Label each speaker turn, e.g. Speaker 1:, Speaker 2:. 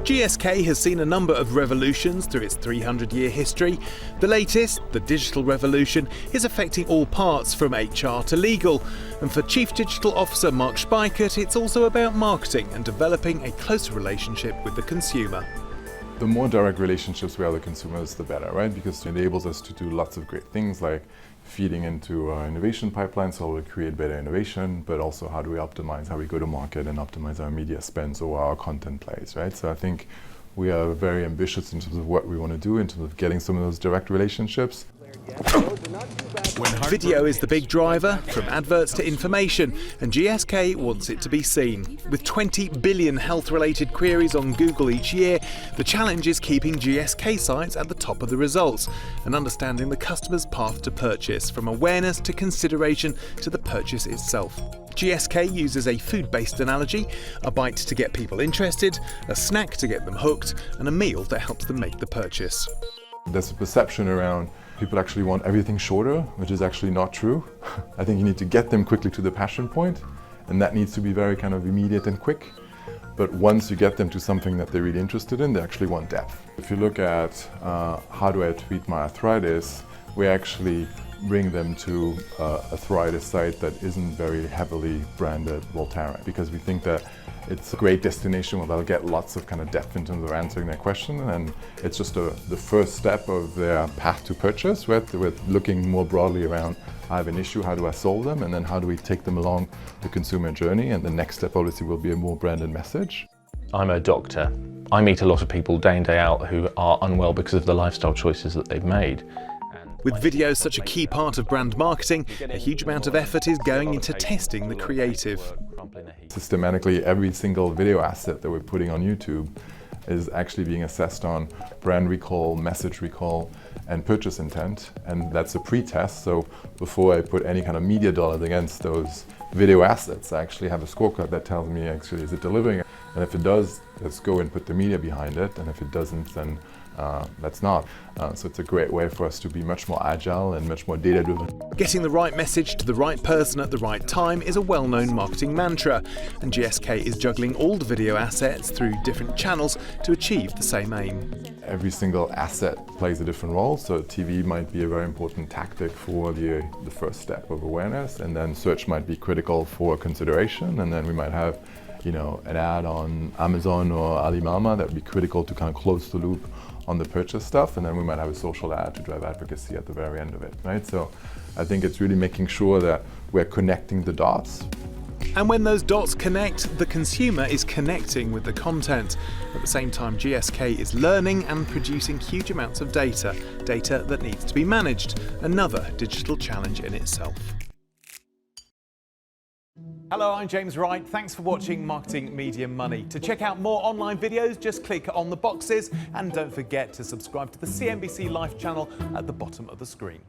Speaker 1: GSK has seen a number of revolutions through its 300-year history. The latest, the digital revolution, is affecting all parts from HR to legal. And for Chief Digital Officer Marc Speichert, it's also about marketing and developing a closer relationship with the consumer.
Speaker 2: The more direct relationships we have with the consumers, the better, right? Because it enables us to do lots of great things like feeding into our innovation pipeline, so we create better innovation, but also how do we optimize how we go to market and optimize our media spends or our content plays, right? So I think we are very ambitious in terms of what we want to do in terms of getting some of those direct relationships.
Speaker 1: Video is the big driver, from adverts to information, and GSK wants it to be seen. With 20 billion health-related queries on Google each year, the challenge is keeping GSK sites at the top of the results and understanding the customer's path to purchase, from awareness to consideration to the purchase itself. GSK uses a food-based analogy: a bite to get people interested, a snack to get them hooked, and a meal that helps them make the purchase.
Speaker 2: There's a perception around people actually want everything shorter, which is actually not true. I think you need to get them quickly to the passion point, and that needs to be very kind of immediate and quick. But once you get them to something that they're really interested in, they actually want depth. If you look at how do I treat my arthritis, we actually bring them to a arthritis site that isn't very heavily branded Voltaren, because we think that it's a great destination where they'll get lots of kind of depth in terms of answering their question, and it's just the first step of their path to purchase. We're looking more broadly around, I have an issue, how do I solve them, and then how do we take them along the consumer journey, and the next step obviously will be a more branded message.
Speaker 3: I'm a doctor. I meet a lot of people day in, day out who are unwell because of the lifestyle choices that they've made.
Speaker 1: With video such a key part of brand marketing, a huge amount of effort is going into testing the creative.
Speaker 2: Systematically, every single video asset that we're putting on YouTube is actually being assessed on brand recall, message recall, and purchase intent, and that's a pre-test. So before I put any kind of media dollars against those video assets, I actually have a scorecard that tells me actually is it delivering it, and if it does, let's go and put the media behind it, and if it doesn't, then let's not. So it's a great way for us to be much more agile and much more data-driven.
Speaker 1: Getting the right message to the right person at the right time is a well-known marketing mantra, and GSK is juggling all the video assets through different channels to achieve the same aim.
Speaker 2: Every single asset plays a different role, so TV might be a very important tactic for the first step of awareness, and then search might be critical for consideration, and then we might have an ad on Amazon or Alibaba that would be critical to kind of close the loop on the purchase stuff, and then we might have a social ad to drive advocacy at the very end of it, right? So I think it's really making sure that we're connecting the dots.
Speaker 1: And when those dots connect, the consumer is connecting with the content. At the same time, GSK is learning and producing huge amounts of data that needs to be managed, another digital challenge in itself. Hello, I'm James Wright. Thanks for watching Marketing Media Money. To check out more online videos, just click on the boxes, and don't forget to subscribe to the CNBC Live channel at the bottom of the screen.